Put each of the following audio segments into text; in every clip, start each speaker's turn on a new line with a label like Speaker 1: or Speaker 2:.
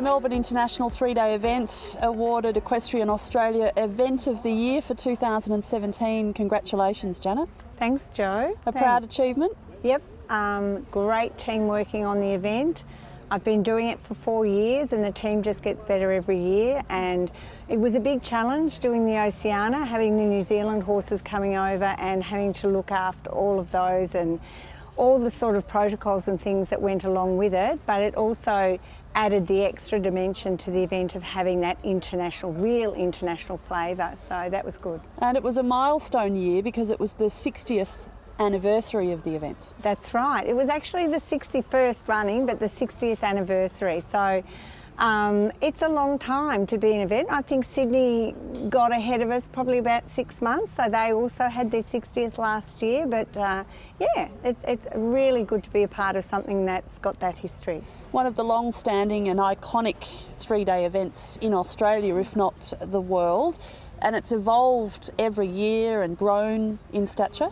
Speaker 1: Melbourne International 3-day event awarded Equestrian Australia Event of the Year for 2017. Congratulations, Janet.
Speaker 2: Thanks, Jo.
Speaker 1: A proud achievement?
Speaker 2: Yep, great team working on the event. I've been doing it for 4 years and the team just gets better every year, and it was a big challenge doing the Oceania, having the New Zealand horses coming over and having to look after all of those and all the sort of protocols and things that went along with it, but it also added the extra dimension to the event of having that real international flavour, so that was good.
Speaker 1: And it was a milestone year because it was the 60th anniversary of the event.
Speaker 2: That's right. It was actually the 61st running, but the 60th anniversary. So it's a long time to be an event. I think Sydney got ahead of us probably about 6 months, so they also had their 60th last year. But yeah, it's really good to be a part of something that's got that history.
Speaker 1: One of the long-standing and iconic 3-day events in Australia, if not the world, and it's evolved every year and grown in stature.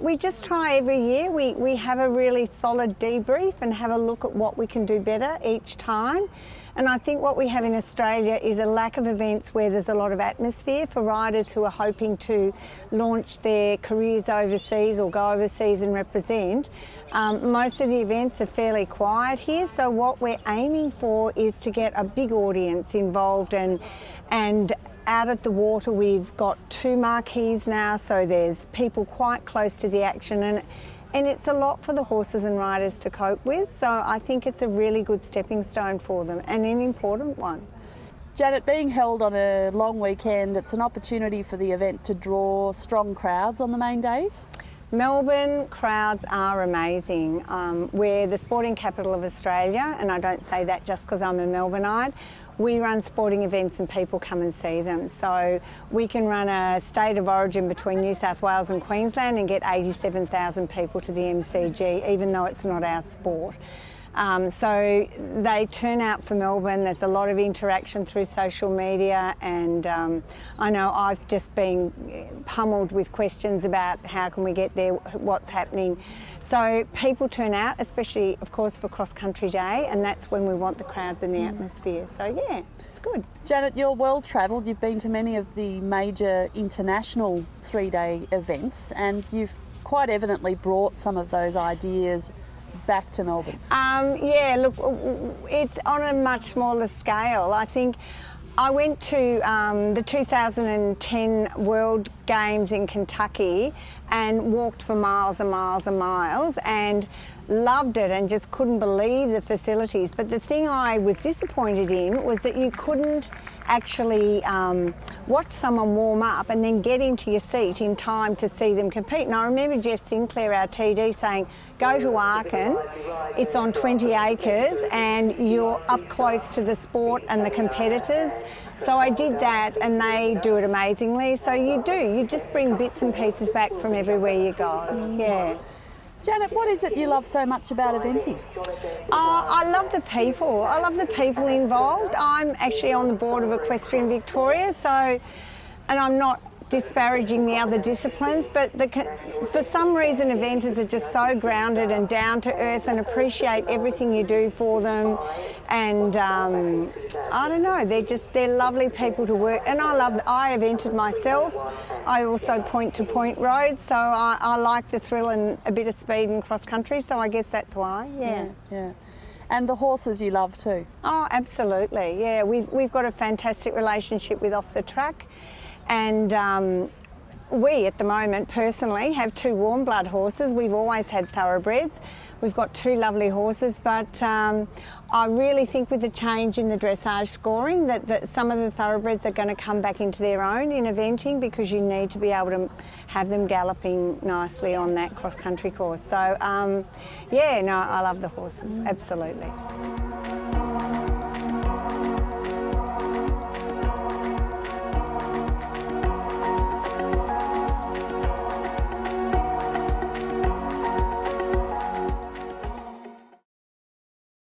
Speaker 2: We just try every year. We have a really solid debrief and have a look at what we can do better each time. And I think what we have in Australia is a lack of events where there's a lot of atmosphere for riders who are hoping to launch their careers overseas or go overseas and represent. Most of the events are fairly quiet here, so what we're aiming for is to get a big audience involved, and out at the water we've got 2 marquees now, so there's people quite close to the action, and it's a lot for the horses and riders to cope with, so I think it's a really good stepping stone for them and an important one.
Speaker 1: Janet, being held on a long weekend, it's an opportunity for the event to draw strong crowds on the main days?
Speaker 2: Melbourne crowds are amazing. We're the sporting capital of Australia, and I don't say that just because I'm a Melbourneite. We run sporting events and people come and see them. So we can run a state of origin between New South Wales and Queensland and get 87,000 people to the MCG, even though it's not our sport. So they turn out for Melbourne. There's a lot of interaction through social media, and I know I've just been pummeled with questions about how can we get there, what's happening. So people turn out, especially of course for Cross Country Day, and that's when we want the crowds in the atmosphere. So yeah, it's good.
Speaker 1: Janet, you're well travelled. You've been to many of the major international 3-day events, and you've quite evidently brought some of those ideas back to Melbourne.
Speaker 2: Yeah, look, it's on a much smaller scale. I think I went to the 2010 World Games in Kentucky and walked for miles and miles and miles and loved it and just couldn't believe the facilities. But the thing I was disappointed in was that you couldn't actually watch someone warm up and then get into your seat in time to see them compete. And I remember Jeff Sinclair, our TD, saying, go to Aachen, it's on 20 acres and you're up close to the sport and the competitors. So I did that, and they do it amazingly. So you just bring bits and pieces back from everywhere you go. Yeah.
Speaker 1: Janet, what is it you love so much about eventing?
Speaker 2: I love the people. I love the people involved. I'm actually on the board of Equestrian Victoria, and I'm not disparaging the other disciplines, but for some reason eventers are just so grounded and down to earth and appreciate everything you do for them, and I don't know, they're lovely people to work, and I evented myself. I also point-to-point roads, so I like the thrill and a bit of speed and cross country, so I guess that's why.
Speaker 1: Yeah. And the horses you love too?
Speaker 2: Oh, absolutely, yeah. We've got a fantastic relationship with Off the Track. And we, at the moment, personally, have 2 warm blood horses. We've always had thoroughbreds. We've got 2 lovely horses, but I really think with the change in the dressage scoring that some of the thoroughbreds are going to come back into their own in eventing, because you need to be able to have them galloping nicely on that cross-country course. So, yeah, no, I love the horses, absolutely.